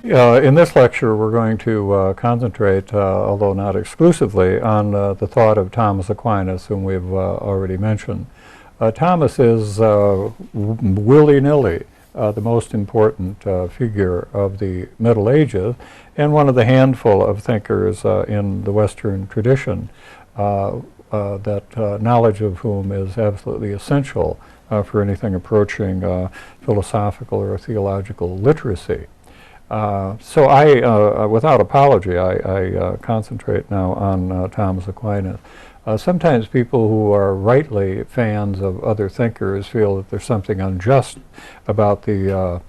In this lecture, we're going to concentrate, although not exclusively, on the thought of Thomas Aquinas, whom we've already mentioned. Thomas is willy-nilly the most important figure of the Middle Ages, and one of the handful of thinkers in the Western tradition that knowledge of whom is absolutely essential for anything approaching philosophical or theological literacy. So I, without apology, I concentrate now on Thomas Aquinas. Sometimes people who are rightly fans of other thinkers feel that there's something unjust about the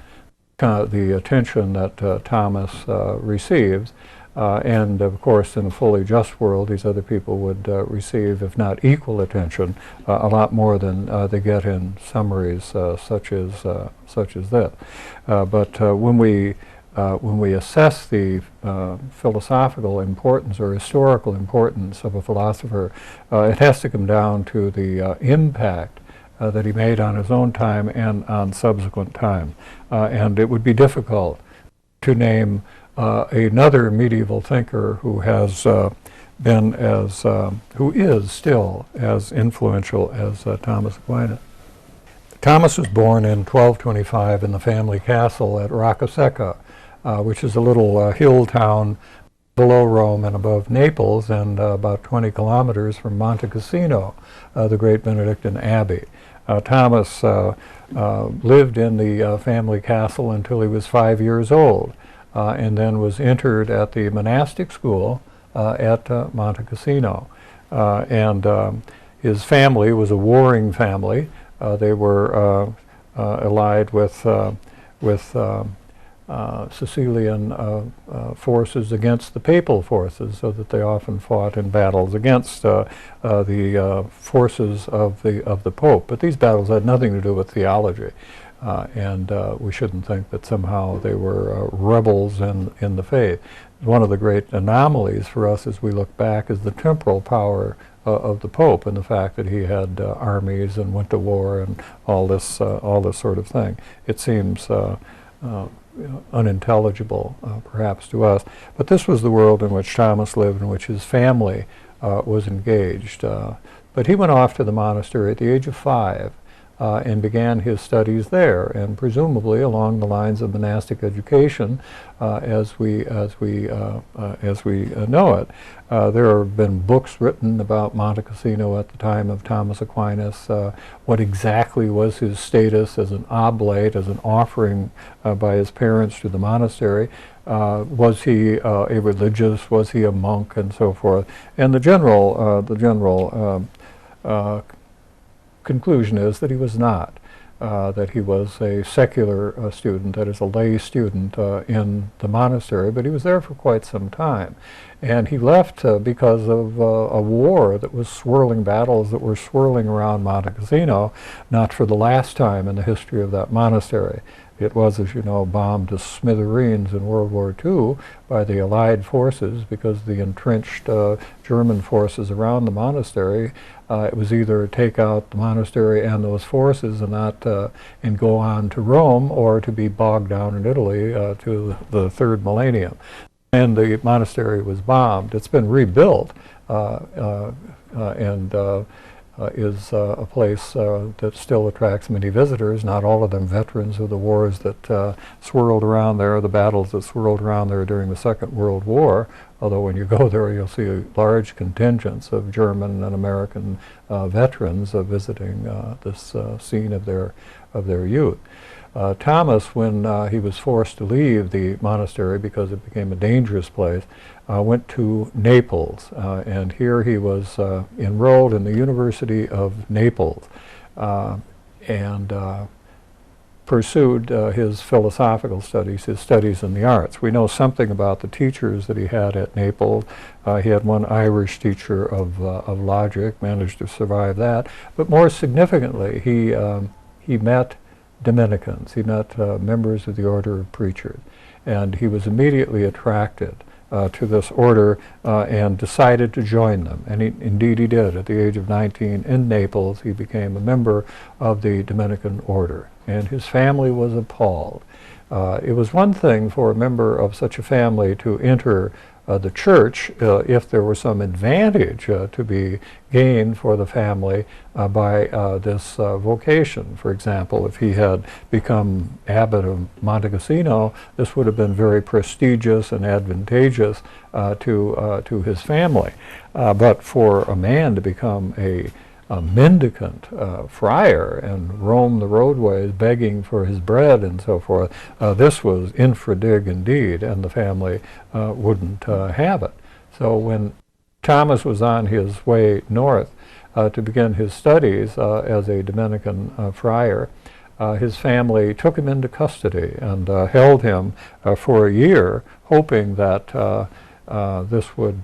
attention that Thomas receives. And of course, in a fully just world, these other people would receive, if not equal attention, a lot more than they get in summaries such as this. But when we assess the philosophical importance or historical importance of a philosopher, it has to come down to the impact that he made on his own time and on subsequent time. And it would be difficult to name another medieval thinker who has been as, who is still as influential as Thomas Aquinas. Thomas was born in 1225 in the family castle at Roccaseca, which is a little hill town below Rome and above Naples, and about 20 kilometers from Monte Cassino, the great Benedictine abbey. Thomas lived in the family castle until he was 5 years old, and then was entered at the monastic school at Monte Cassino. And his family was a warring family. They were allied with Sicilian forces against the papal forces, so that they often fought in battles against the forces of the Pope. But these battles had nothing to do with theology, and we shouldn't think that somehow they were rebels in the faith. One of the great anomalies for us as we look back is the temporal power of the Pope, and the fact that he had armies and went to war and all this sort of thing. It seems unintelligible, perhaps, to us. But this was the world in which Thomas lived, in which his family was engaged. But he went off to the monastery at the age of 5 and began his studies there, and presumably along the lines of monastic education as we know it. There have been books written about Monte Cassino at the time of Thomas Aquinas. What exactly was his status as an oblate, as an offering by his parents to the monastery? Was he a religious? Was he a monk, and so forth? And the general conclusion is that he was not. That he was a secular student, that is, a lay student in the monastery, but he was there for quite some time. And he left because of a war that was swirling, battles that were swirling around Monte Cassino, not for the last time in the history of that monastery. It was, as you know, bombed to smithereens in World War II by the Allied forces, because the entrenched German forces around the monastery, it was either take out the monastery and those forces and not and go on to Rome, or to be bogged down in Italy to the third millennium. And the monastery was bombed. It's been rebuilt and is a place that still attracts many visitors, not all of them veterans of the wars that swirled around there, the battles that swirled around there during the Second World War, although when you go there you'll see large contingents of German and American veterans visiting this scene of their youth. Thomas, when he was forced to leave the monastery because it became a dangerous place, went to Naples, and here he was enrolled in the University of Naples and pursued his philosophical studies, his studies in the arts. We know something about the teachers that he had at Naples. He had one Irish teacher of logic, managed to survive that, but more significantly, he met Dominicans. He met members of the order of preachers, and he was immediately attracted to this order and decided to join them. And indeed he did. At the age of 19 in Naples, he became a member of the Dominican order. And his family was appalled It was one thing for a member of such a family to enter the church if there were some advantage to be gained for the family by this vocation. For example, if he had become abbot of Monte Cassino, this would have been very prestigious and advantageous to his family. But for a man to become a mendicant friar and roam the roadways begging for his bread and so forth, this was infra dig indeed, and the family wouldn't have it. So when Thomas was on his way north to begin his studies as a Dominican friar, his family took him into custody and held him for a year, hoping that this would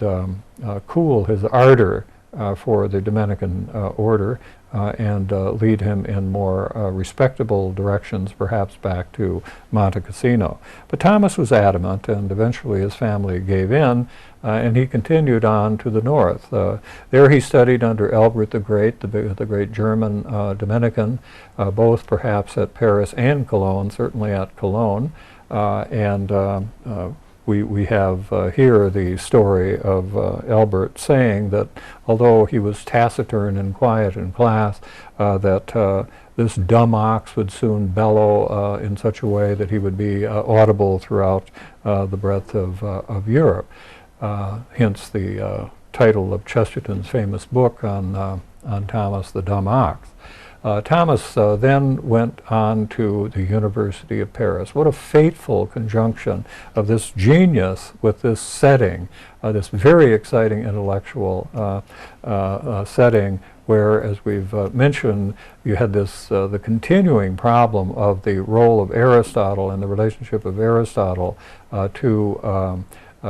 cool his ardor for the Dominican order and lead him in more respectable directions, perhaps back to Monte Cassino. But Thomas was adamant, and eventually his family gave in, and he continued on to the north. There he studied under Albert the Great, the great German Dominican, both perhaps at Paris and Cologne, certainly at Cologne, and we have here the story of Albert saying that although he was taciturn and quiet in class, that this dumb ox would soon bellow in such a way that he would be audible throughout the breadth of Europe. Hence the title of Chesterton's famous book on Thomas the Dumb Ox. Thomas then went on to the University of Paris. What a fateful conjunction of this genius with this setting, this very exciting intellectual setting where, as we've mentioned, you had this the continuing problem of the role of Aristotle and the relationship of Aristotle to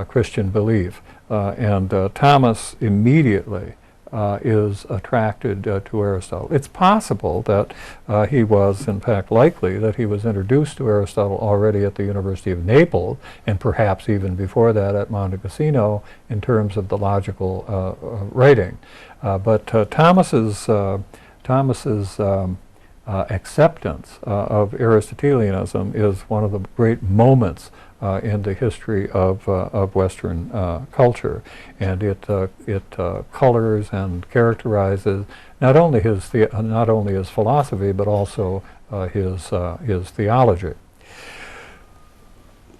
Christian belief. And Thomas immediately is attracted to Aristotle. It's possible that he was, in fact, likely that he was introduced to Aristotle already at the University of Naples, and perhaps even before that at Monte Cassino in terms of the logical writing. But Thomas's acceptance of Aristotelianism is one of the great moments in the history of Western culture, and it colors and characterizes not only his philosophy but also his theology.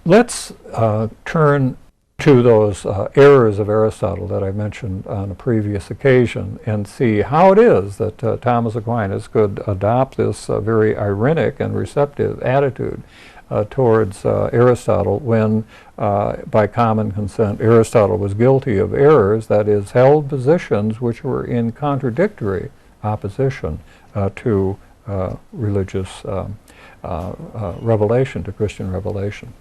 Let's turn to those errors of Aristotle that I mentioned on a previous occasion and see how it is that Thomas Aquinas could adopt this very ironic and receptive attitude towards Aristotle when, by common consent, Aristotle was guilty of errors, that is, held positions which were in contradictory opposition to religious revelation, to Christian revelation.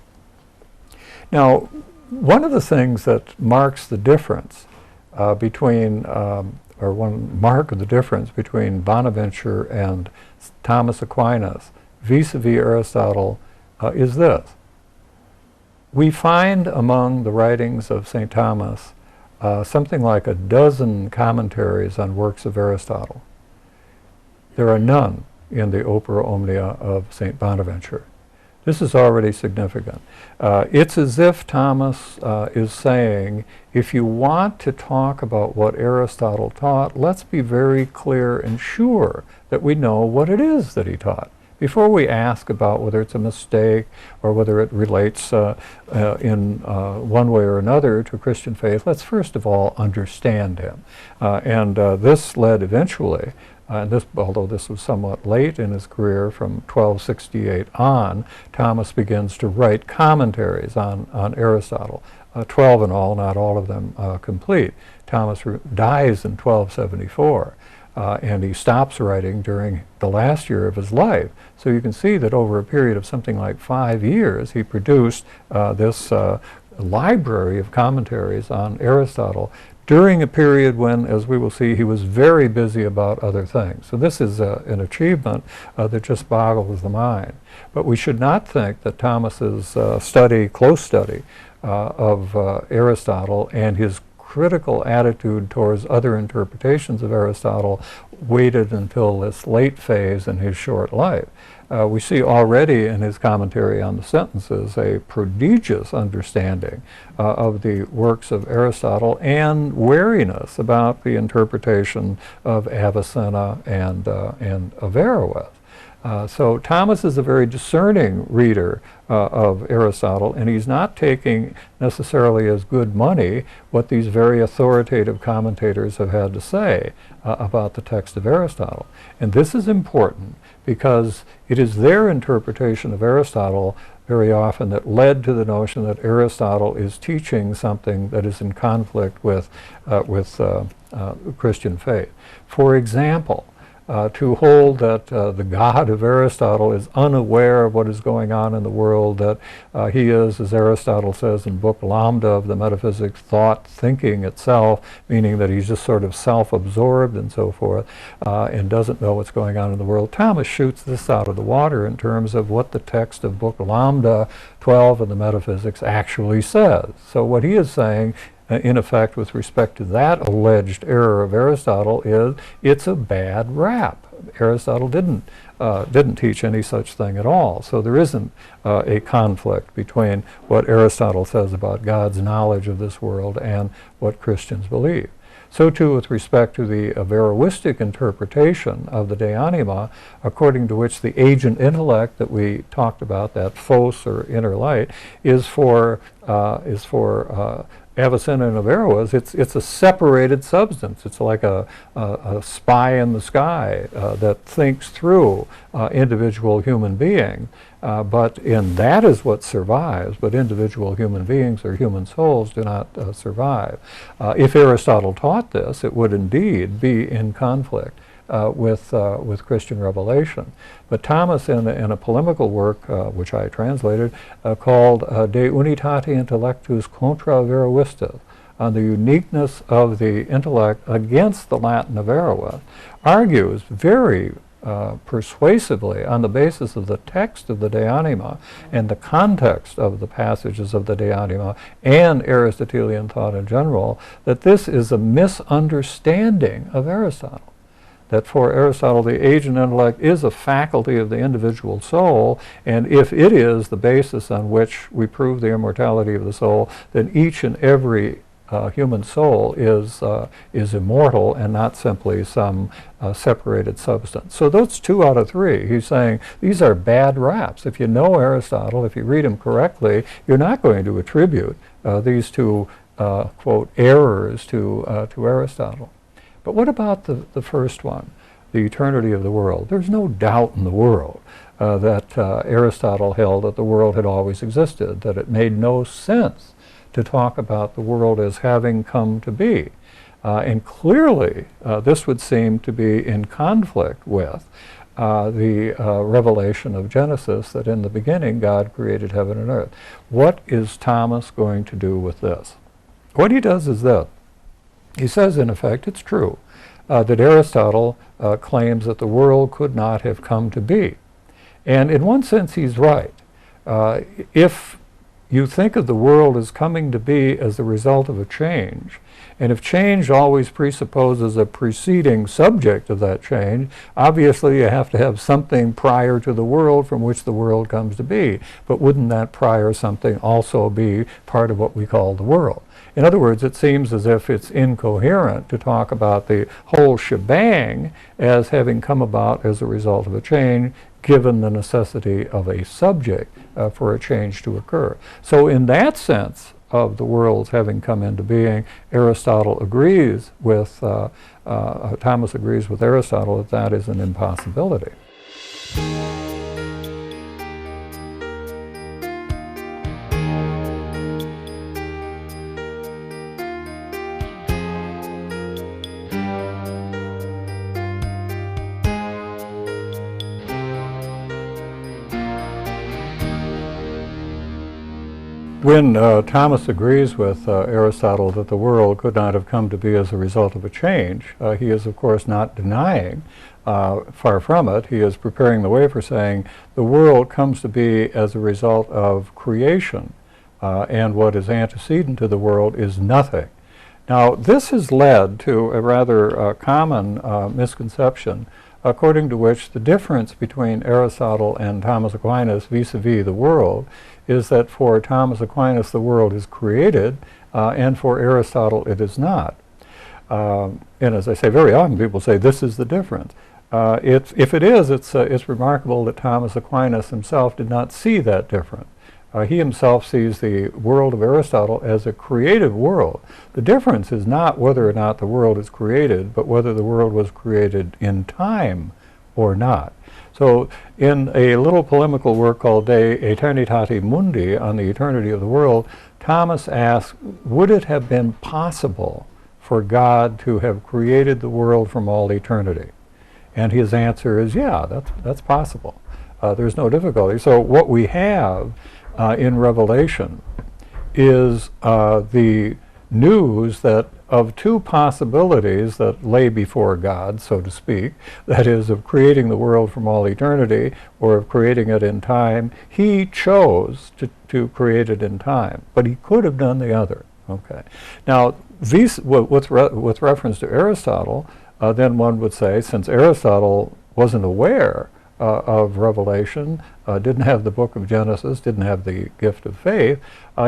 Now, one of the things that marks the difference between, or one mark of the difference between Bonaventure and Thomas Aquinas vis-a-vis Aristotle is this. We find among the writings of St. Thomas something like a dozen commentaries on works of Aristotle. There are none in the Opera Omnia of St. Bonaventure. This is already significant. It's as if Thomas is saying, if you want to talk about what Aristotle taught, let's be very clear and sure that we know what it is that he taught. Before we ask about whether it's a mistake or whether it relates in one way or another to Christian faith, let's first of all understand him. And this led eventually, although this was somewhat late in his career, from 1268 on, Thomas begins to write commentaries on Aristotle. 12 in all, not all of them complete. Thomas dies in 1274. And he stops writing during the last year of his life. So you can see that over a period of something like 5 years, he produced this library of commentaries on Aristotle during a period when, as we will see, he was very busy about other things. So this is an achievement that just boggles the mind. But we should not think that Thomas's close study of Aristotle and his critical attitude towards other interpretations of Aristotle waited until this late phase in his short life. We see already in his commentary on the Sentences a prodigious understanding of the works of Aristotle and wariness about the interpretation of Avicenna and Averroes. So Thomas is a very discerning reader of Aristotle, and he's not taking necessarily as good money what these very authoritative commentators have had to say about the text of Aristotle. And this is important because it is their interpretation of Aristotle very often that led to the notion that Aristotle is teaching something that is in conflict with Christian faith. For example, to hold that the God of Aristotle is unaware of what is going on in the world, that he is, as Aristotle says in Book Lambda of the Metaphysics, thought thinking itself, meaning that he's just sort of self-absorbed and so forth, and doesn't know what's going on in the world. Thomas shoots this out of the water in terms of what the text of Book Lambda 12 of the Metaphysics actually says. So what he is saying, in effect, with respect to that alleged error of Aristotle, is it's a bad rap. Aristotle didn't teach any such thing at all. So there isn't a conflict between what Aristotle says about God's knowledge of this world and what Christians believe. So too with respect to the Averroistic interpretation of the De Anima, according to which the agent intellect that we talked about, that phos or inner light, is for Avicenna and Averroes. It's a separated substance. It's like a spy in the sky that thinks through individual human being. But that is what survives, but individual human beings or human souls do not survive. If Aristotle taught this, it would indeed be in conflict with Christian revelation. But Thomas, in a polemical work, which I translated, called De Unitate Intellectus contra Averroistas, on the uniqueness of the intellect against the Latin Averroes, argues very persuasively on the basis of the text of the De Anima and the context of the passages of the De Anima and Aristotelian thought in general, that this is a misunderstanding of Aristotle. That for Aristotle, the agent intellect is a faculty of the individual soul, and if it is the basis on which we prove the immortality of the soul, then each and every human soul is immortal and not simply some separated substance. So those 2 out of 3, he's saying these are bad raps. If you know Aristotle, if you read him correctly, you're not going to attribute these 2 quote errors to Aristotle. But what about the first one, the eternity of the world? There's no doubt in the world that Aristotle held that the world had always existed, that it made no sense to talk about the world as having come to be. And clearly, this would seem to be in conflict with the revelation of Genesis, that in the beginning God created heaven and earth. What is Thomas going to do with this? What he does is this. He says, in effect, it's true that Aristotle claims that the world could not have come to be. And in one sense, he's right. If you think of the world as coming to be as the result of a change, and if change always presupposes a preceding subject of that change, obviously you have to have something prior to the world from which the world comes to be. But wouldn't that prior something also be part of what we call the world? In other words, it seems as if it's incoherent to talk about the whole shebang as having come about as a result of a change, given the necessity of a subject for a change to occur. So in that sense of the world's having come into being, Aristotle agrees with, Thomas agrees with Aristotle that that is an impossibility. When Thomas agrees with Aristotle that the world could not have come to be as a result of a change, he is of course not denying, far from it, he is preparing the way for saying the world comes to be as a result of creation, and what is antecedent to the world is nothing. Now, this has led to a rather common misconception, according to which the difference between Aristotle and Thomas Aquinas vis-a-vis the world is that for Thomas Aquinas the world is created, and for Aristotle it is not. And as I say, very often people say this is the difference. If it is, it's remarkable that Thomas Aquinas himself did not see that difference. He himself sees the world of Aristotle as a creative world. The difference is not whether or not the world is created, but whether the world was created in time or not. So in a little polemical work called De Aeternitate Mundi, on the eternity of the world, Thomas asks, would it have been possible for God to have created the world from all eternity? And his answer is, yeah, that's possible. There's no difficulty. So what we have in Revelation is the news that of two possibilities that lay before God, so to speak, that is, of creating the world from all eternity or of creating it in time. He chose to create it in time, but he could have done the other. Okay. Now, with reference to Aristotle, then one would say, since Aristotle wasn't aware of Revelation, didn't have the book of Genesis, didn't have the gift of faith,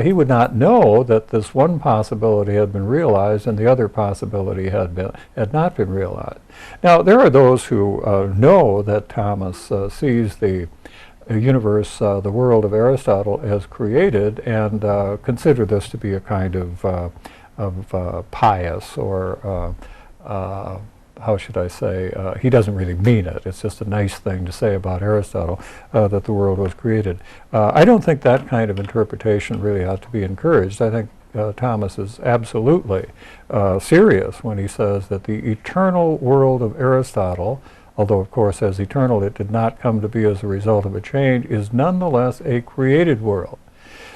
he would not know that this one possibility had been realized and the other possibility had not been realized. Now, there are those who know that Thomas sees the universe, the world of Aristotle, as created, and consider this to be a kind of pious or how should I say, he doesn't really mean it. It's just a nice thing to say about Aristotle, that the world was created. I don't think that kind of interpretation really ought to be encouraged. I think Thomas is absolutely serious when he says that the eternal world of Aristotle, although of course as eternal it did not come to be as a result of a change, is nonetheless a created world.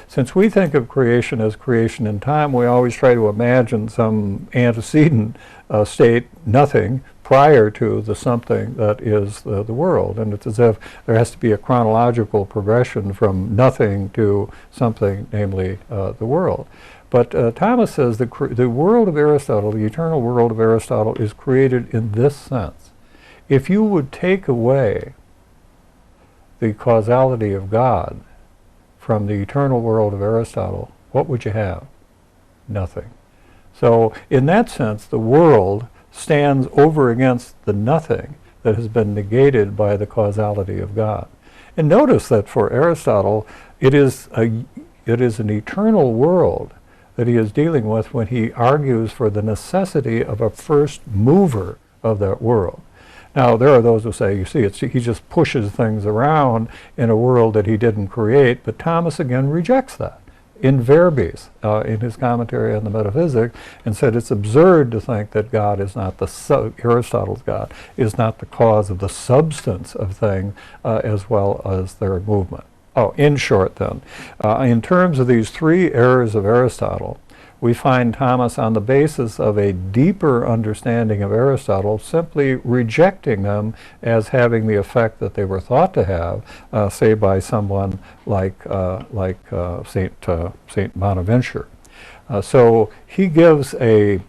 Since we think of creation as creation in time, we always try to imagine some antecedent state, nothing, prior to the something that is the world. And it's as if there has to be a chronological progression from nothing to something, namely the world. But Thomas says the world of Aristotle, the eternal world of Aristotle, is created in this sense. If you would take away the causality of God from the eternal world of Aristotle, what would you have? Nothing. So in that sense, the world stands over against the nothing that has been negated by the causality of God. And notice that for Aristotle, it is an eternal world that he is dealing with when he argues for the necessity of a first mover of that world. Now, there are those who say, you see, he just pushes things around in a world that he didn't create, but Thomas again rejects that in verbis, in his commentary on the metaphysics, and said it's absurd to think that God is not Aristotle's God is not the cause of the substance of things as well as their movement. Oh, in short then, in terms of these three errors of Aristotle, we find Thomas on the basis of a deeper understanding of Aristotle simply rejecting them as having the effect that they were thought to have, say by someone like Saint Bonaventure. So he gives a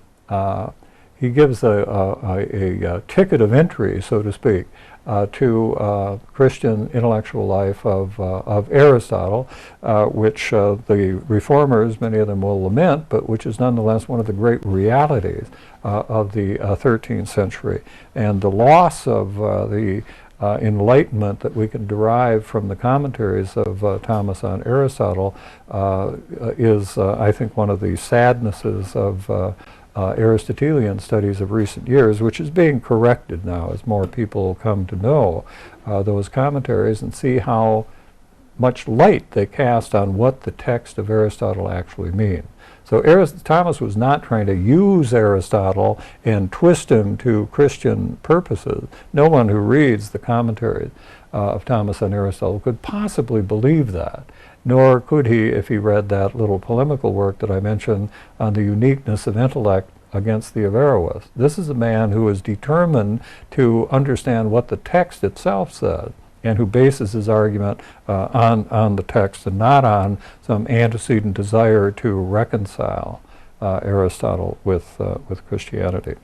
ticket of entry, so to speak, to Christian intellectual life of Aristotle, which the reformers, many of them will lament, but which is nonetheless one of the great realities of the 13th century. And the loss of the enlightenment that we can derive from the commentaries of Thomas on Aristotle is, I think, one of the sadnesses of Aristotelian studies of recent years, which is being corrected now as more people come to know those commentaries and see how much light they cast on what the text of Aristotle actually means. So Thomas was not trying to use Aristotle and twist him to Christian purposes. No one who reads the commentaries of Thomas on Aristotle could possibly believe that. Nor could he if he read that little polemical work that I mentioned on the uniqueness of intellect against the Averroists. This is a man who is determined to understand what the text itself said and who bases his argument on the text and not on some antecedent desire to reconcile Aristotle with Christianity.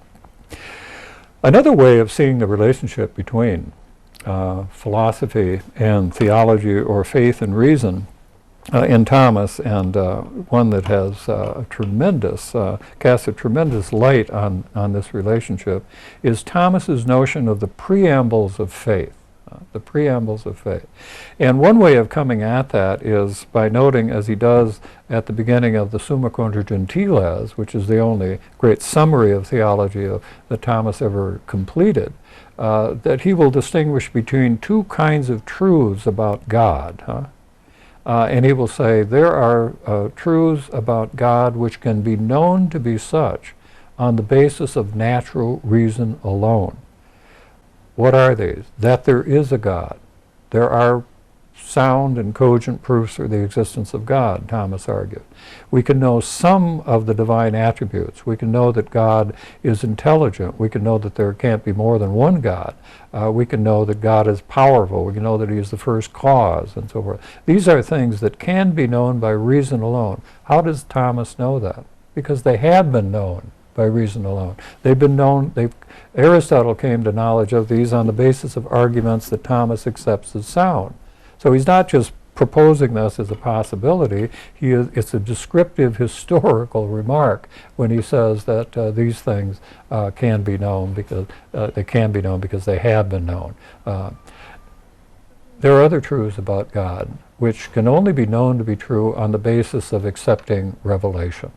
Another way of seeing the relationship between philosophy and theology, or faith and reason, in Thomas, and one that has casts a tremendous light on this relationship, is Thomas's notion of the preambles of faith. The preambles of faith. And one way of coming at that is by noting, as he does at the beginning of the Summa Contra Gentiles, which is the only great summary of theology that Thomas ever completed, that he will distinguish between two kinds of truths about God. And he will say there are truths about God which can be known to be such on the basis of natural reason alone. What are these? That there is a God. There are sound and cogent proofs for the existence of God, Thomas argued. We can know some of the divine attributes. We can know that God is intelligent. We can know that there can't be more than one God. We can know that God is powerful. We can know that he is the first cause, and so forth. These are things that can be known by reason alone. How does Thomas know that? Because they have been known by reason alone. They've been known, Aristotle came to knowledge of these on the basis of arguments that Thomas accepts as sound. So he's not just proposing this as a possibility, it's a descriptive historical remark when he says that these things can be known because they have been known. There are other truths about God which can only be known to be true on the basis of accepting revelation.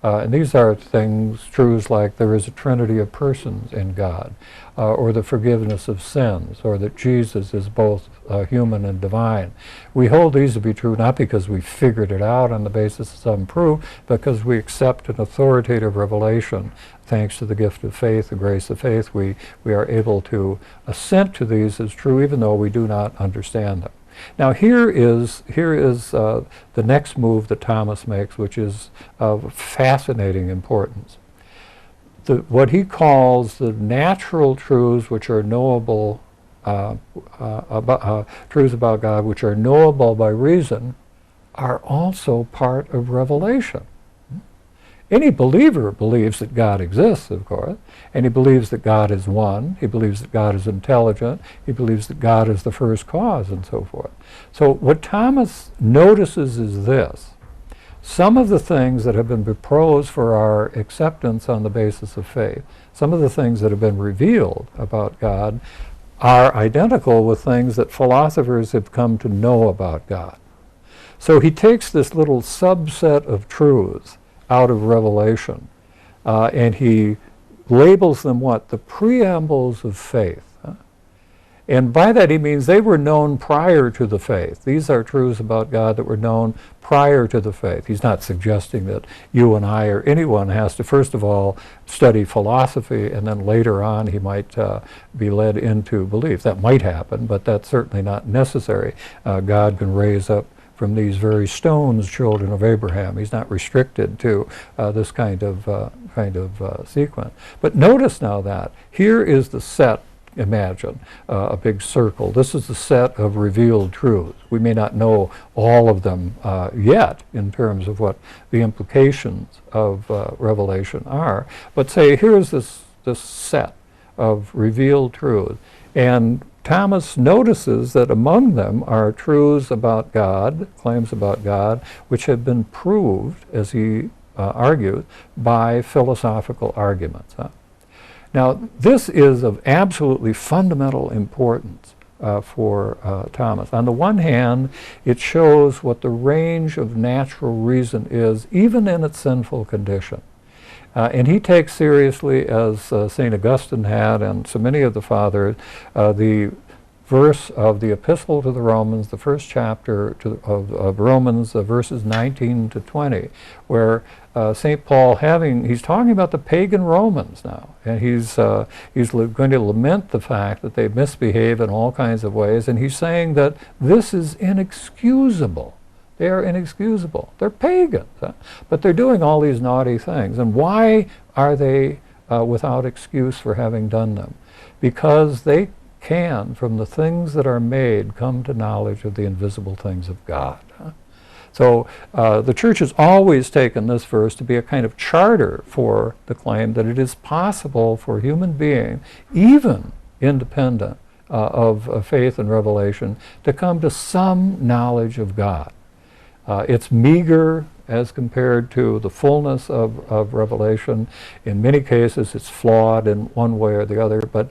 And these are truths like there is a trinity of persons in God, or the forgiveness of sins, or that Jesus is both human and divine. We hold these to be true not because we figured it out on the basis of some proof, but because we accept an authoritative revelation. Thanks to the gift of faith, the grace of faith, we are able to assent to these as true even though we do not understand them. Now here is the next move that Thomas makes, which is of fascinating importance. What he calls the natural truths which are knowable, truths about God which are knowable by reason, are also part of revelation. Any believer believes that God exists, of course, and he believes that God is one, he believes that God is intelligent, he believes that God is the first cause, and so forth. So what Thomas notices is this: some of the things that have been proposed for our acceptance on the basis of faith, some of the things that have been revealed about God, are identical with things that philosophers have come to know about God. So he takes this little subset of truths out of revelation, and he labels them what? The preambles of faith. And by that he means they were known prior to the faith. These are truths about God that were known prior to the faith. He's not suggesting that you and I or anyone has to first of all study philosophy and then later on he might be led into belief. That might happen, but that's certainly not necessary. God can raise up from these very stones children of Abraham. He's not restricted to this kind of sequence. But notice now that here is the set. Imagine a big circle. This is the set of revealed truths. We may not know all of them yet in terms of what the implications of revelation are, but say here's this set of revealed truths. And Thomas notices that among them are truths about God, claims about God, which have been proved, as he argues, by philosophical arguments. Now, this is of absolutely fundamental importance for Thomas. On the one hand, it shows what the range of natural reason is, even in its sinful condition. And he takes seriously, as St. Augustine had, and so many of the fathers, the verse of the Epistle to the Romans, the first chapter of Romans, verses 19 to 20, where St. Paul he's talking about the pagan Romans now, and he's going to lament the fact that they misbehave in all kinds of ways, and he's saying that this is inexcusable. They are inexcusable. They're pagans, but they're doing all these naughty things. And why are they without excuse for having done them? Because they can, from the things that are made, come to knowledge of the invisible things of God. So the Church has always taken this verse to be a kind of charter for the claim that it is possible for a human being, even independent of faith and revelation, to come to some knowledge of God. It's meager as compared to the fullness of revelation. In many cases, it's flawed in one way or the other. But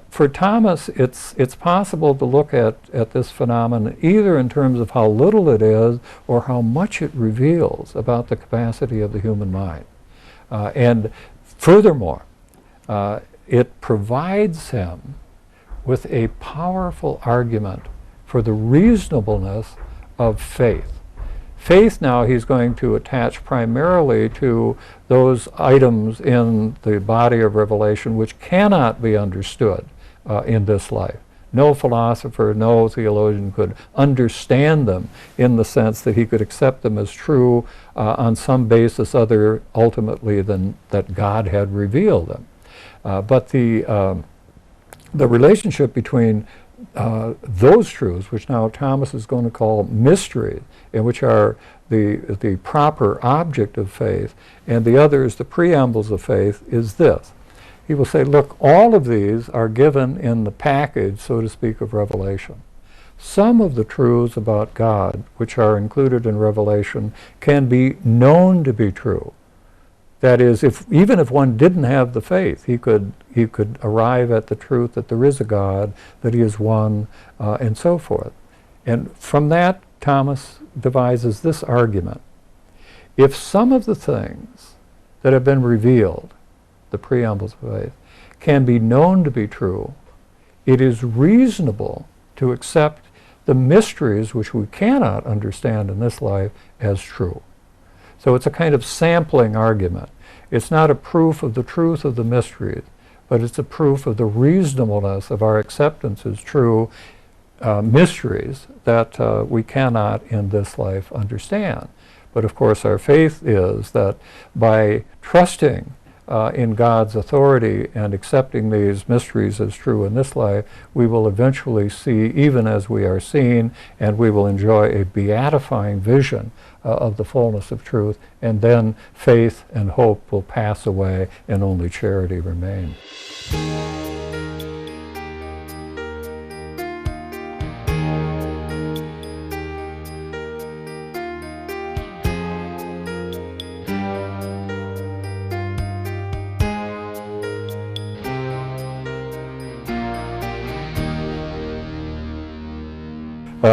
for Thomas, it's possible to look at this phenomenon either in terms of how little it is or how much it reveals about the capacity of the human mind. And furthermore, it provides him with a powerful argument for the reasonableness of faith. Faith now he's going to attach primarily to those items in the body of revelation which cannot be understood in this life. No philosopher, no theologian could understand them in the sense that he could accept them as true on some basis other ultimately than that God had revealed them. But the relationship between those truths, which now Thomas is going to call mysteries, and which are the proper object of faith, and the others, the preambles of faith, is this. He will say, look, all of these are given in the package, so to speak, of revelation. Some of the truths about God, which are included in revelation, can be known to be true. That is, even if one didn't have the faith, he could arrive at the truth that there is a God, that he is one, and so forth. And from that, Thomas devises this argument. If some of the things that have been revealed, the preambles of faith, can be known to be true, it is reasonable to accept the mysteries which we cannot understand in this life as true. So it's a kind of sampling argument. It's not a proof of the truth of the mysteries, but it's a proof of the reasonableness of our acceptance as true mysteries that we cannot in this life understand. But of course our faith is that by trusting in God's authority and accepting these mysteries as true in this life, we will eventually see even as we are seen, and we will enjoy a beatifying vision of the fullness of truth, and then faith and hope will pass away and only charity remain.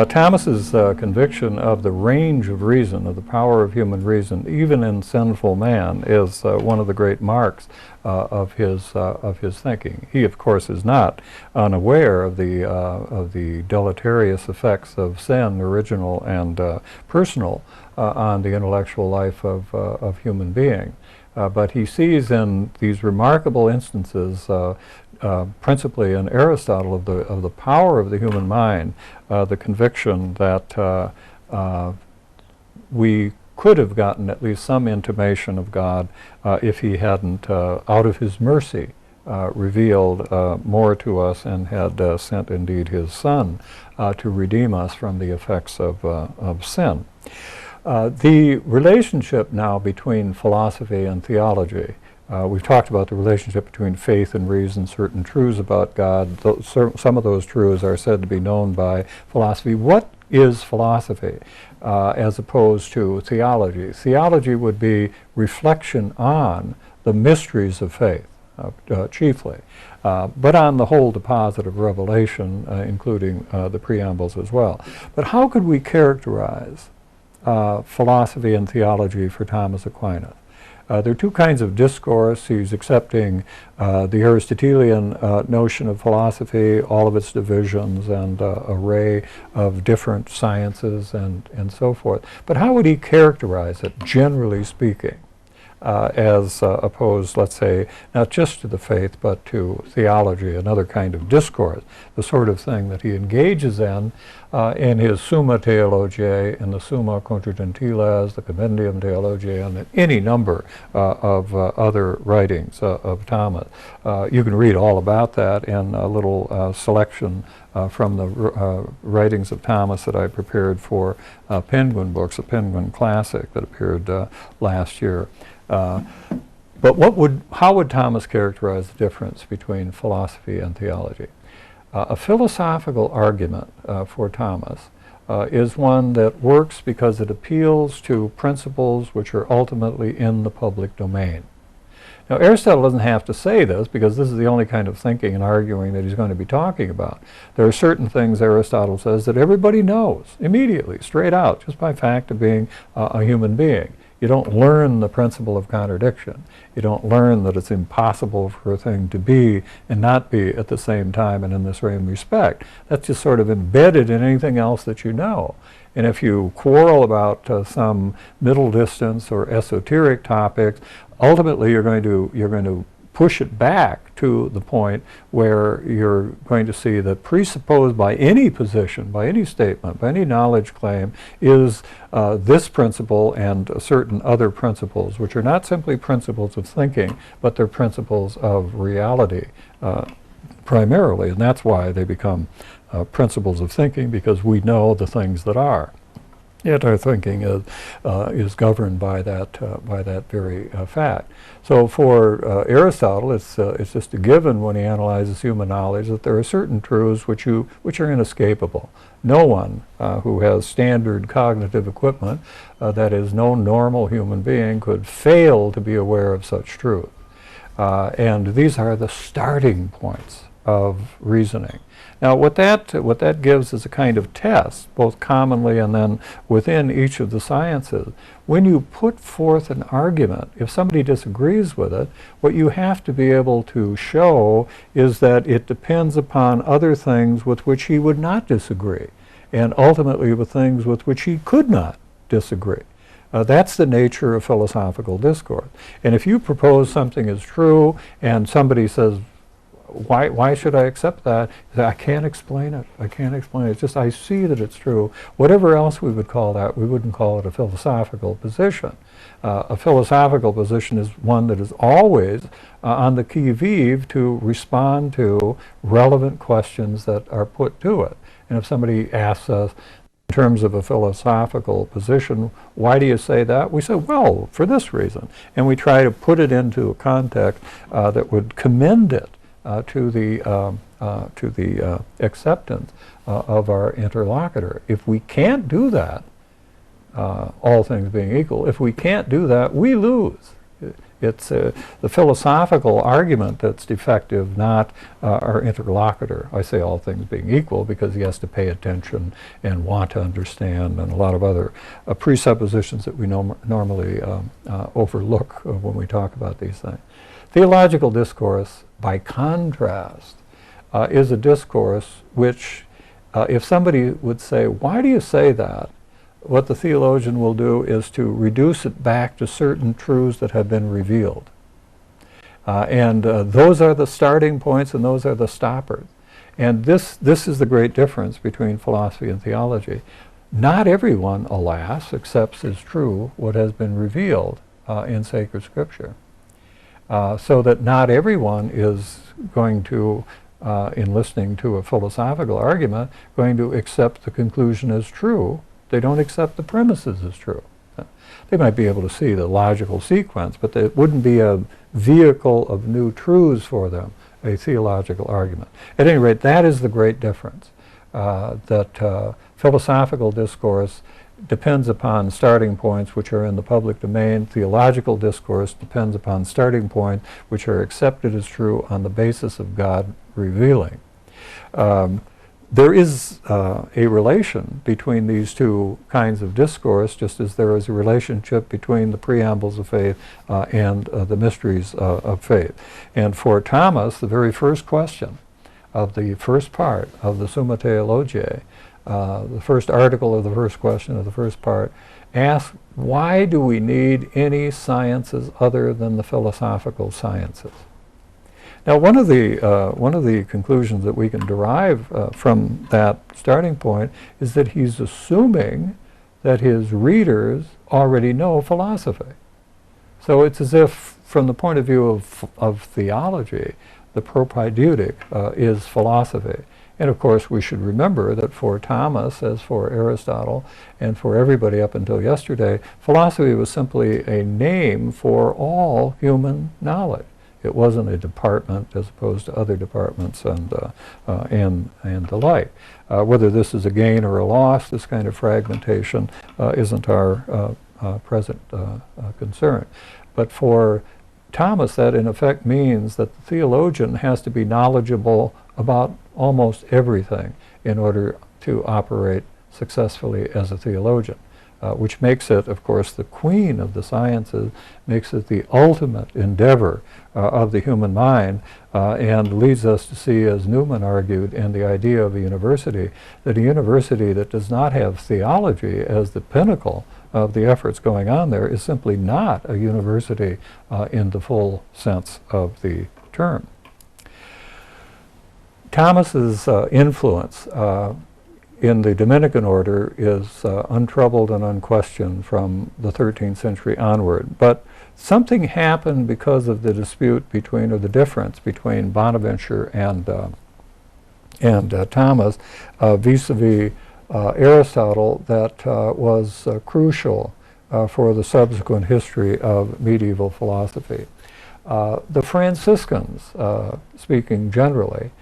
Thomas's conviction of the range of reason, of the power of human reason, even in sinful man, is one of the great marks of his thinking. He, of course, is not unaware of the deleterious effects of sin, original and personal, on the intellectual life of human beings. But he sees in these remarkable instances, principally in Aristotle, of the power of the human mind, the conviction that we could have gotten at least some intimation of God if he hadn't, out of his mercy, revealed more to us and had sent indeed his Son to redeem us from the effects of sin. The relationship now between philosophy and theology. We've talked about the relationship between faith and reason, certain truths about God. Some of those truths are said to be known by philosophy. What is philosophy as opposed to theology? Theology would be reflection on the mysteries of faith, chiefly, but on the whole deposit of revelation, including the preambles as well. But how could we characterize philosophy and theology for Thomas Aquinas? There are two kinds of discourse. He's accepting the Aristotelian notion of philosophy, all of its divisions and array of different sciences and so forth. But how would he characterize it, generally speaking, as opposed, let's say, not just to the faith, but to theology, another kind of discourse, the sort of thing that he engages in his Summa Theologiae, in the Summa Contra Gentiles, the Compendium Theologiae, and any number of other writings of Thomas. You can read all about that in a little selection from the writings of Thomas that I prepared for Penguin Books, a Penguin classic that appeared last year. But how would Thomas characterize the difference between philosophy and theology? A philosophical argument for Thomas is one that works because it appeals to principles which are ultimately in the public domain. Now, Aristotle doesn't have to say this because this is the only kind of thinking and arguing that he's going to be talking about. There are certain things Aristotle says that everybody knows immediately, straight out, just by fact of being a human being. You don't learn the principle of contradiction. You don't learn that it's impossible for a thing to be and not be at the same time and in the same respect. That's just sort of embedded in anything else that you know. And if you quarrel about some middle distance or esoteric topics, ultimately you're going to push it back to the point where you're going to see that presupposed by any position, by any statement, by any knowledge claim is this principle and certain other principles, which are not simply principles of thinking, but they're principles of reality primarily. And that's why they become principles of thinking, because we know the things that are. Yet our thinking is governed by that very fact. So for Aristotle, it's just a given when he analyzes human knowledge that there are certain truths which are inescapable. No one who has standard cognitive equipment, that is, no normal human being, could fail to be aware of such truth. And these are the starting points of reasoning. Now, what that gives is a kind of test, both commonly and then within each of the sciences. When you put forth an argument, if somebody disagrees with it, what you have to be able to show is that it depends upon other things with which he would not disagree, and ultimately with things with which he could not disagree. That's the nature of philosophical discourse. And if you propose something as true and somebody says, why should I accept that? I can't explain it. I can't explain it. It's just I see that it's true. Whatever else we would call that, we wouldn't call it a philosophical position. A philosophical position is one that is always on the qui-vive to respond to relevant questions that are put to it. And if somebody asks us, in terms of a philosophical position, why do you say that? We say, well, for this reason. And we try to put it into a context that would commend it to the acceptance of our interlocutor. If we can't do that, all things being equal, if we can't do that, we lose. It's the philosophical argument that's defective, not our interlocutor. I say all things being equal because he has to pay attention and want to understand, and a lot of other presuppositions that we normally overlook when we talk about these things. Theological discourse, by contrast, is a discourse which, if somebody would say, why do you say that? What the theologian will do is to reduce it back to certain truths that have been revealed. And those are the starting points and those are the stoppers. And this is the great difference between philosophy and theology. Not everyone, alas, accepts as true what has been revealed in sacred scripture. So that not everyone is going to, in listening to a philosophical argument, going to accept the conclusion as true. They don't accept the premises as true. They might be able to see the logical sequence, but it wouldn't be a vehicle of new truths for them, a theological argument. At any rate, that is the great difference, that philosophical discourse depends upon starting points which are in the public domain. Theological discourse depends upon starting points which are accepted as true on the basis of God revealing. There is a relation between these two kinds of discourse, just as there is a relationship between the preambles of faith and the mysteries of faith. And for Thomas, the very first question of the first part of the Summa Theologiae, the first article of the first question of the first part, asks, why do we need any sciences other than the philosophical sciences? Now, one of the conclusions that we can derive from that starting point is that he's assuming that his readers already know philosophy. So it's as if, from the point of view of theology, the propaedeutic is philosophy. And of course, we should remember that for Thomas, as for Aristotle, and for everybody up until yesterday, philosophy was simply a name for all human knowledge. It wasn't a department as opposed to other departments and the like. Whether this is a gain or a loss, this kind of fragmentation isn't our present concern. But for Thomas, that in effect means that the theologian has to be knowledgeable about almost everything in order to operate successfully as a theologian. Which makes it, of course, the queen of the sciences, makes it the ultimate endeavor of the human mind, and leads us to see, as Newman argued in the idea of a university, that a university that does not have theology as the pinnacle of the efforts going on there is simply not a university in the full sense of the term. Thomas's influence in the Dominican order is untroubled and unquestioned from the 13th century onward. But something happened because of the dispute between, or the difference between Bonaventure and Thomas vis-a-vis Aristotle that was crucial for the subsequent history of medieval philosophy. The Franciscans, speaking generally,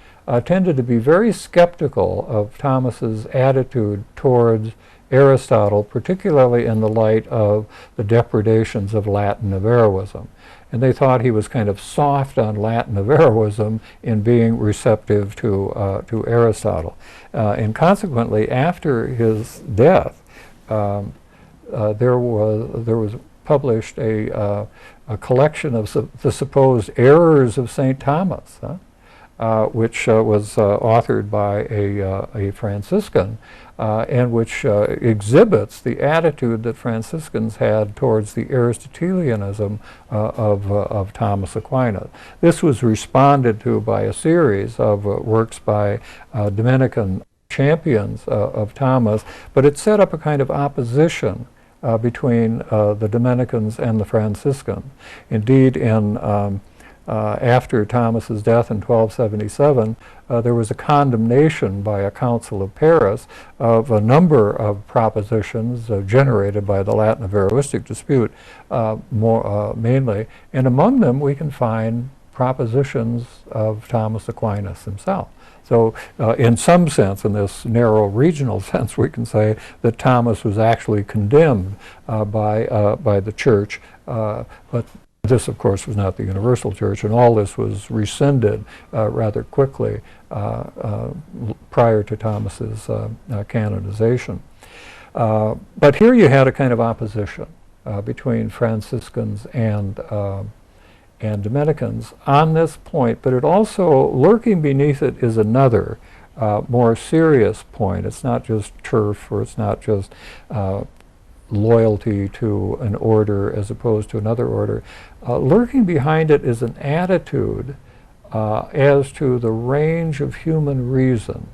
tended to be very skeptical of Thomas's attitude towards Aristotle, particularly in the light of the depredations of Latin Averroism. And they thought he was kind of soft on Latin Averroism in being receptive to Aristotle. And consequently, after his death, there was published a collection of the supposed errors of St. Thomas, which was authored by a Franciscan, and which exhibits the attitude that Franciscans had towards the Aristotelianism of Thomas Aquinas. This was responded to by a series of works by Dominican champions of Thomas, but it set up a kind of opposition between the Dominicans and the Franciscans. Indeed, after Thomas's death in 1277, there was a condemnation by a council of Paris of a number of propositions generated by the Latin Averroistic dispute, mainly, and among them we can find propositions of Thomas Aquinas himself. So in some sense, in this narrow regional sense, we can say that Thomas was actually condemned by the church, but this, of course, was not the universal church, and all this was rescinded rather quickly prior to Thomas's canonization. But here you had a kind of opposition between Franciscans and Dominicans on this point, but it also, lurking beneath it is another more serious point. It's not just turf, or it's not just loyalty to an order as opposed to another order. Lurking behind it is an attitude as to the range of human reason.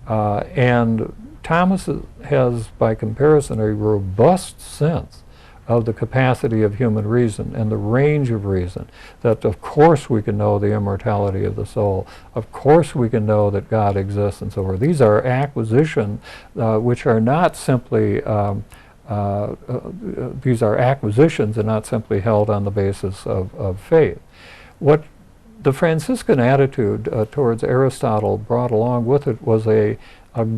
And Thomas has, by comparison, a robust sense of the capacity of human reason and the range of reason, that of course we can know the immortality of the soul, of course we can know that God exists, and so forth. These are acquisitions which are not simply these are acquisitions and not simply held on the basis of faith. What the Franciscan attitude towards Aristotle brought along with it was a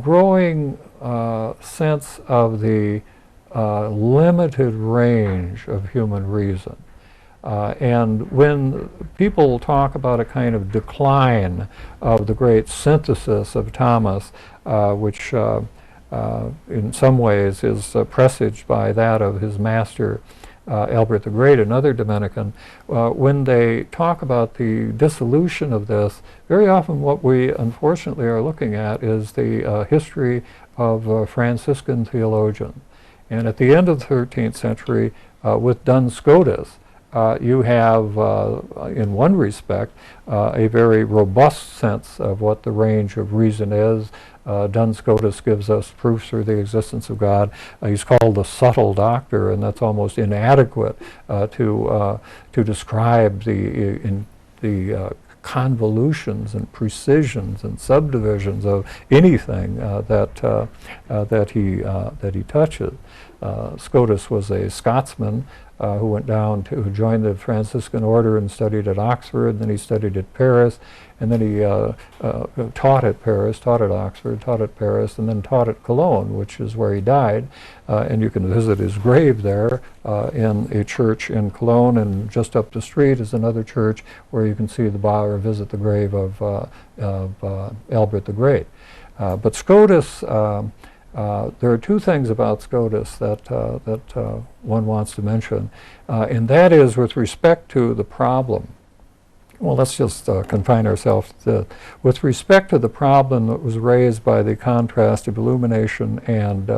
growing sense of the limited range of human reason. And when people talk about a kind of decline of the great synthesis of Thomas, which in some ways is presaged by that of his master Albert the Great, another Dominican, when they talk about the dissolution of this, very often what we unfortunately are looking at is the history of Franciscan theologians. And at the end of the 13th century, with Duns Scotus, you have, in one respect, a very robust sense of what the range of reason is. Duns Scotus gives us proofs for the existence of God. He's called the subtle doctor, and that's almost inadequate to describe the convolutions and precisions and subdivisions of anything that he touches. Scotus was a Scotsman who went down who joined the Franciscan order and studied at Oxford, and then he studied at Paris, and then he taught at Paris, taught at Oxford, taught at Paris, and then taught at Cologne, which is where he died. And you can visit his grave there in a church in Cologne, and just up the street is another church where you can see or visit the grave of Albert the Great. But Scotus, there are two things about Scotus that one wants to mention, and that is with respect to the problem. Well, let's just confine ourselves to this. With respect to the problem that was raised by the contrast of illumination and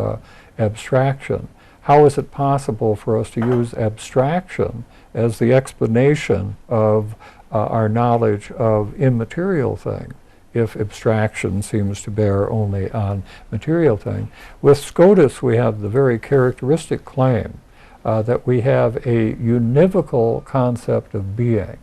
abstraction, how is it possible for us to use abstraction as the explanation of our knowledge of immaterial things, if abstraction seems to bear only on material things? With Scotus, we have the very characteristic claim that we have a univocal concept of being,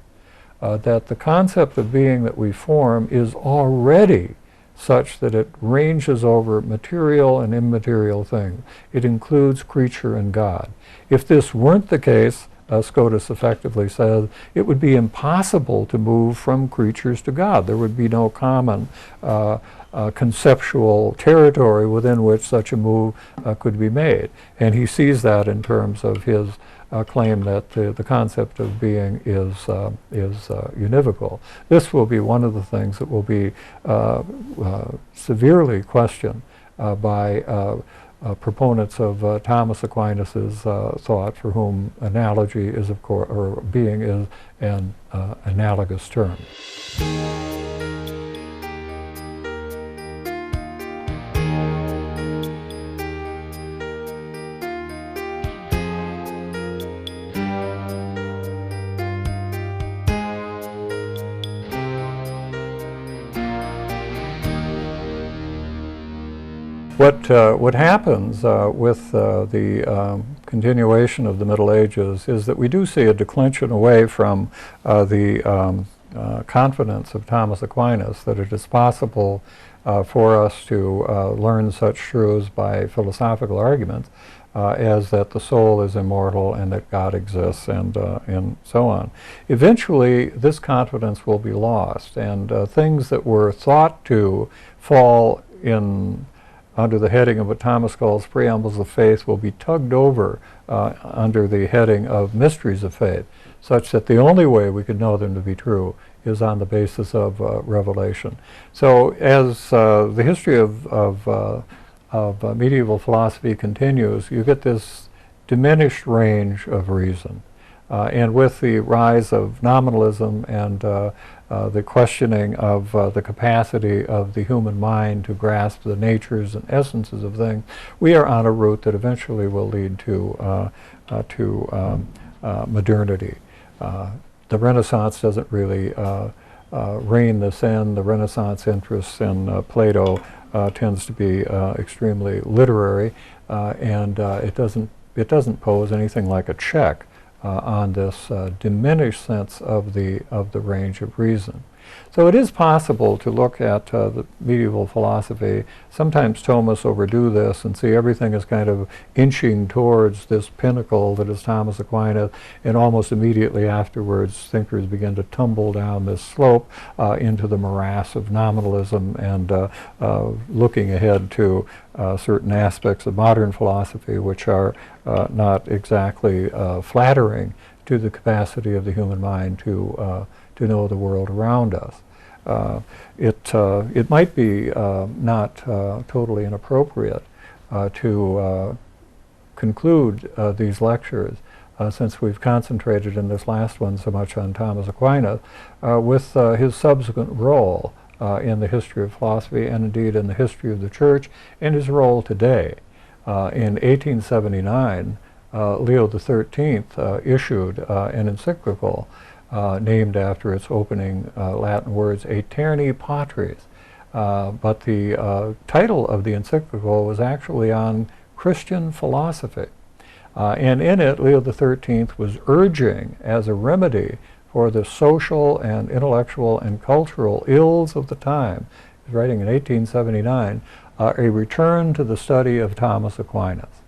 that the concept of being that we form is already such that it ranges over material and immaterial things. It includes creature and God. If this weren't the case, Scotus effectively says, it would be impossible to move from creatures to God. There would be no common conceptual territory within which such a move could be made. And he sees that in terms of his claim that the concept of being is univocal. This will be one of the things that will be severely questioned by proponents of Thomas Aquinas's thought, for whom analogy is, of course, or being is an analogous term. What happens with the continuation of the Middle Ages is that we do see a declension away from the confidence of Thomas Aquinas that it is possible for us to learn such truths by philosophical arguments as that the soul is immortal and that God exists, and so on. Eventually, this confidence will be lost, and things that were thought to fall under the heading of what Thomas calls preambles of faith will be tugged over under the heading of mysteries of faith, such that the only way we can know them to be true is on the basis of revelation. So as the history of medieval philosophy continues, you get this diminished range of reason. And with the rise of nominalism and the questioning of the capacity of the human mind to grasp the natures and essences of things, we are on a route that eventually will lead to modernity. The Renaissance doesn't really rein this in. The Renaissance interest in Plato tends to be extremely literary, and it doesn't pose anything like a check on this diminished sense of the range of reason. So it is possible to look at the medieval philosophy. Sometimes Thomists overdo this and see everything as kind of inching towards this pinnacle that is Thomas Aquinas, and almost immediately afterwards thinkers begin to tumble down this slope into the morass of nominalism and looking ahead to certain aspects of modern philosophy which are not exactly flattering to the capacity of the human mind to know the world around us. It might be not totally inappropriate to conclude these lectures, since we've concentrated in this last one so much on Thomas Aquinas, with his subsequent role in the history of philosophy, and indeed in the history of the Church, and his role today. In 1879, Leo XIII issued an encyclical named after its opening Latin words, Aeterni Patris. But the title of the encyclical was actually on Christian philosophy. And in it, Leo XIII was urging, as a remedy for the social and intellectual and cultural ills of the time, he's writing in 1879, a return to the study of Thomas Aquinas.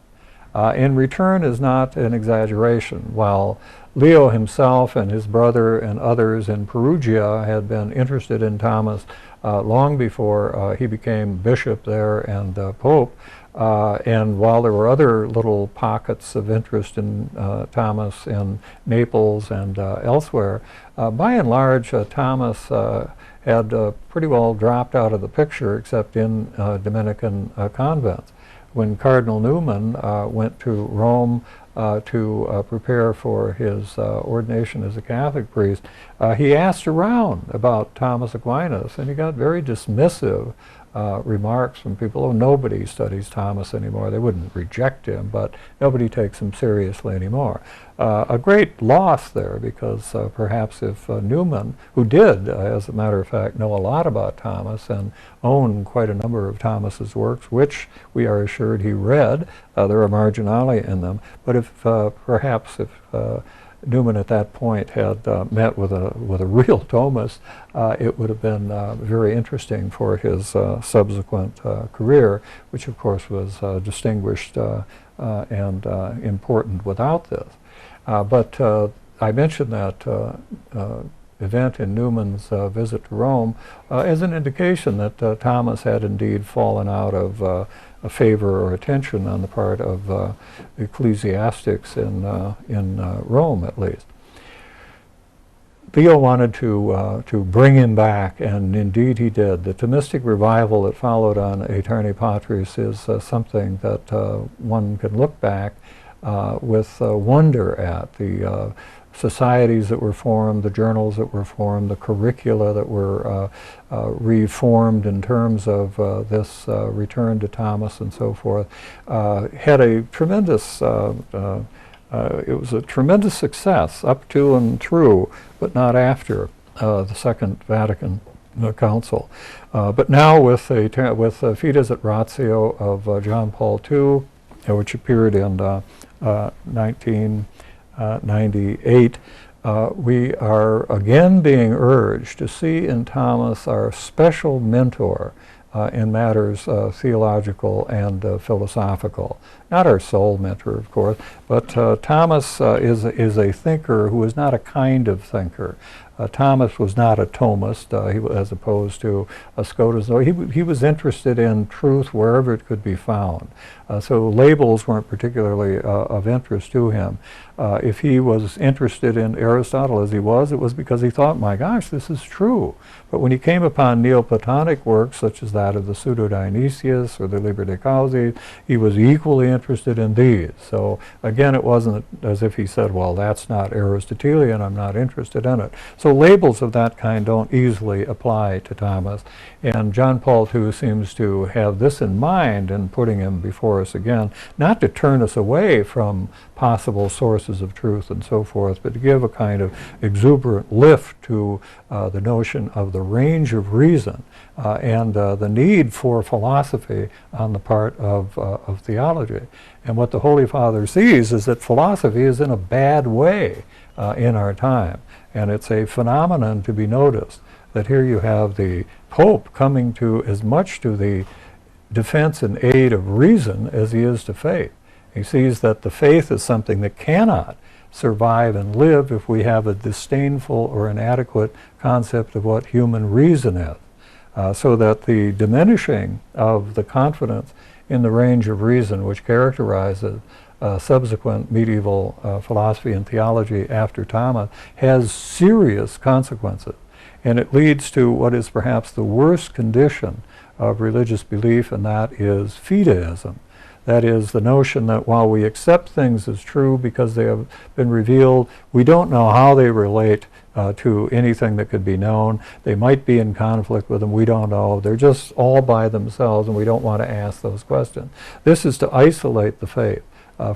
And return is not an exaggeration. While Leo himself and his brother and others in Perugia had been interested in Thomas long before he became bishop there and Pope, and while there were other little pockets of interest in Thomas in Naples and elsewhere, by and large Thomas had pretty well dropped out of the picture except in Dominican convents. When Cardinal Newman went to Rome to prepare for his ordination as a Catholic priest, he asked around about Thomas Aquinas, and he got very dismissive remarks from people. Oh, nobody studies Thomas anymore. They wouldn't reject him, but nobody takes him seriously anymore. A great loss there, because perhaps if Newman, who did, as a matter of fact, know a lot about Thomas and owned quite a number of Thomas's works, which we are assured he read, there are marginalia in them, but if perhaps if Newman at that point had met with a real Thomist, it would have been very interesting for his subsequent career, which of course was distinguished and important without this. But I mentioned that event in Newman's visit to Rome as an indication that Thomas had indeed fallen out of a favor or attention on the part of ecclesiastics in Rome, at least. Leo wanted to bring him back, and indeed he did. The Thomistic revival that followed on Aeterni Patris is something that one can look back with wonder at. The societies that were formed, the journals that were formed, the curricula that were reformed in terms of this return to Thomas and so forth, had a tremendous, it was a tremendous success up to and through, but not after the Second Vatican Council. But now with Fides et Ratio of John Paul II, which appeared in 1998, we are again being urged to see in Thomas our special mentor in matters theological and philosophical. Not our sole mentor, of course, but Thomas is a thinker who is not a kind of thinker. Thomas was not a Thomist, as opposed to a Scotus. He was interested in truth wherever it could be found. So labels weren't particularly of interest to him. If he was interested in Aristotle as he was, it was because he thought, my gosh, this is true. But when he came upon Neoplatonic works, such as that of the Pseudo-Dionysius or the Liber de Causis, he was equally interested in these. So again, it wasn't as if he said, well, that's not Aristotelian, I'm not interested in it. So labels of that kind don't easily apply to Thomas. And John Paul II seems to have this in mind in putting him before us again, not to turn us away from possible sources of truth and so forth, but to give a kind of exuberant lift to the notion of the range of reason and the need for philosophy on the part of theology. And what the Holy Father sees is that philosophy is in a bad way in our time. And it's a phenomenon to be noticed, that here you have the Pope coming to as much to the defense and aid of reason as he is to faith. He sees that the faith is something that cannot survive and live if we have a disdainful or inadequate concept of what human reason is. So that the diminishing of the confidence in the range of reason which characterizes subsequent medieval philosophy and theology after Thomas has serious consequences. And it leads to what is perhaps the worst condition of religious belief, and that is fideism. That is the notion that while we accept things as true because they have been revealed, we don't know how they relate to anything that could be known. They might be in conflict with them, we don't know. They're just all by themselves, and we don't want to ask those questions. This is to isolate the faith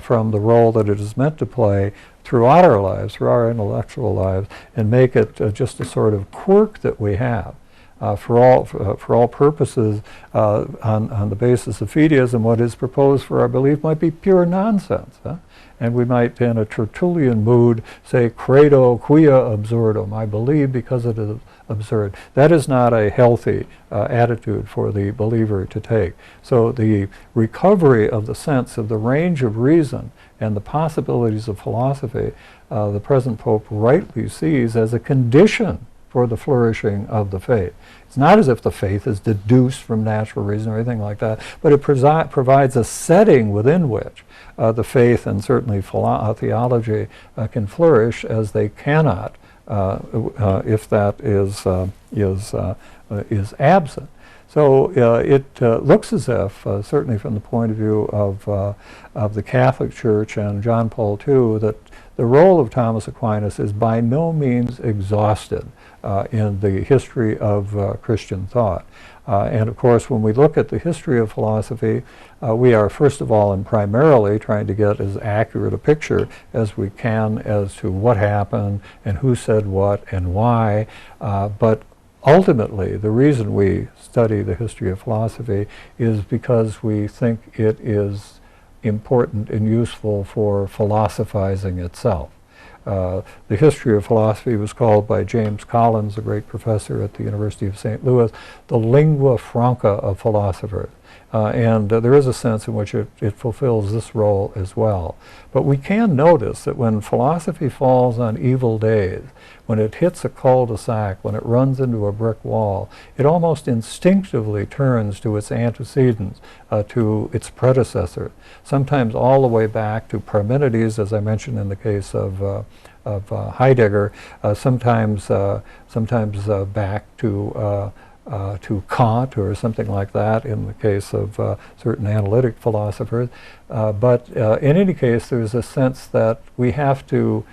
from the role that it is meant to play throughout our lives, through our intellectual lives, and make it just a sort of quirk that we have. For all purposes, on the basis of fideism, what is proposed for our belief might be pure nonsense. And we might, in a Tertullian mood, say, credo quia absurdum, I believe because it is absurd. That is not a healthy attitude for the believer to take. So the recovery of the sense of the range of reason and the possibilities of philosophy, the present Pope rightly sees as a condition for the flourishing of the faith. It's not as if the faith is deduced from natural reason or anything like that, but it provides a setting within which the faith and certainly theology can flourish, as they cannot if that is absent. So it looks as if, certainly from the point of view of the Catholic Church and John Paul II, that the role of Thomas Aquinas is by no means exhausted in the history of Christian thought. And of course, when we look at the history of philosophy, we are first of all and primarily trying to get as accurate a picture as we can as to what happened and who said what and why. But ultimately, the reason we study the history of philosophy is because we think it is important and useful for philosophizing itself. The history of philosophy was called by James Collins, a great professor at the University of St. Louis, the lingua franca of philosophers. And there is a sense in which it fulfills this role as well. But we can notice that when philosophy falls on evil days, when it hits a cul-de-sac, when it runs into a brick wall, it almost instinctively turns to its antecedents, to its predecessor, sometimes all the way back to Parmenides, as I mentioned in the case of Heidegger, sometimes back to Kant or something like that in the case of certain analytic philosophers. But in any case, there's a sense that we have to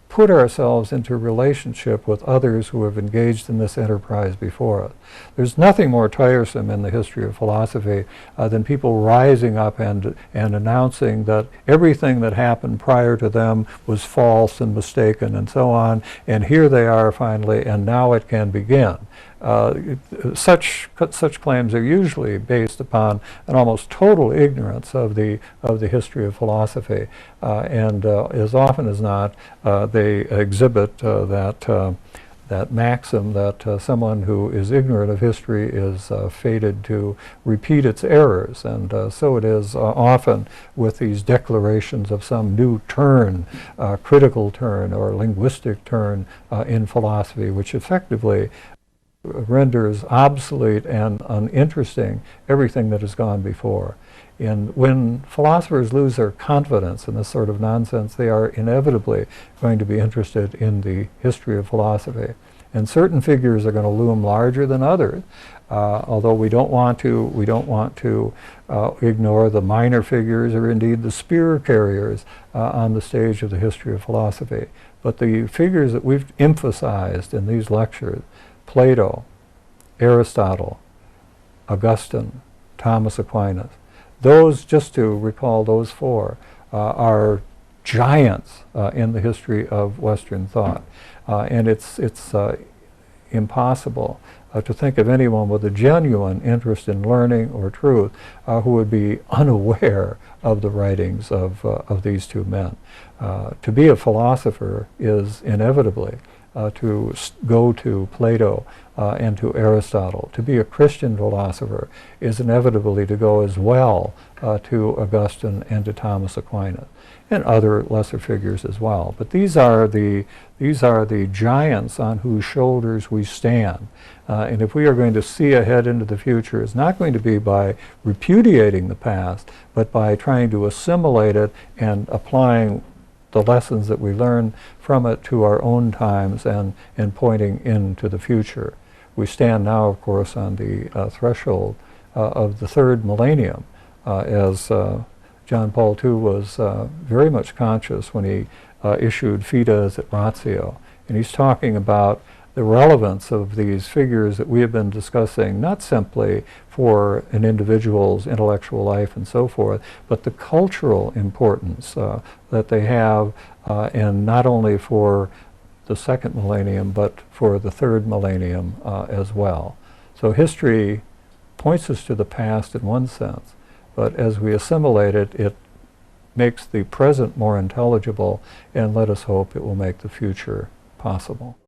put ourselves into relationship with others who have engaged in this enterprise before us. There's nothing more tiresome in the history of philosophy than people rising up and announcing that everything that happened prior to them was false and mistaken and so on, and here they are finally, and now it can begin. Such claims are usually based upon an almost total ignorance of the history of philosophy, and as often as not, they exhibit that maxim that someone who is ignorant of history is fated to repeat its errors, and so it is often with these declarations of some new turn, critical turn or linguistic turn in philosophy, which effectively renders obsolete and uninteresting everything that has gone before. And when philosophers lose their confidence in this sort of nonsense, they are inevitably going to be interested in the history of philosophy. And certain figures are going to loom larger than others, although we don't want to ignore the minor figures or indeed the spear carriers on the stage of the history of philosophy. But the figures that we've emphasized in these lectures, Plato, Aristotle, Augustine, Thomas Aquinas, those, just to recall those four, are giants in the history of Western thought. And it's impossible to think of anyone with a genuine interest in learning or truth who would be unaware of the writings of these two men. To be a philosopher is inevitably to go to Plato and to Aristotle. To be a Christian philosopher is inevitably to go as well to Augustine and to Thomas Aquinas, and other lesser figures as well. But these are the giants on whose shoulders we stand. And if we are going to see ahead into the future, it's not going to be by repudiating the past, but by trying to assimilate it and applying the lessons that we learn from it to our own times and pointing into the future. We stand now, of course, on the threshold of the third millennium, as John Paul II was very much conscious when he issued Fides et Ratio. And he's talking about the relevance of these figures that we have been discussing, not simply for an individual's intellectual life and so forth, but the cultural importance that they have, and not only for the second millennium, but for the third millennium as well. So history points us to the past in one sense, but as we assimilate it, it makes the present more intelligible, and let us hope it will make the future possible.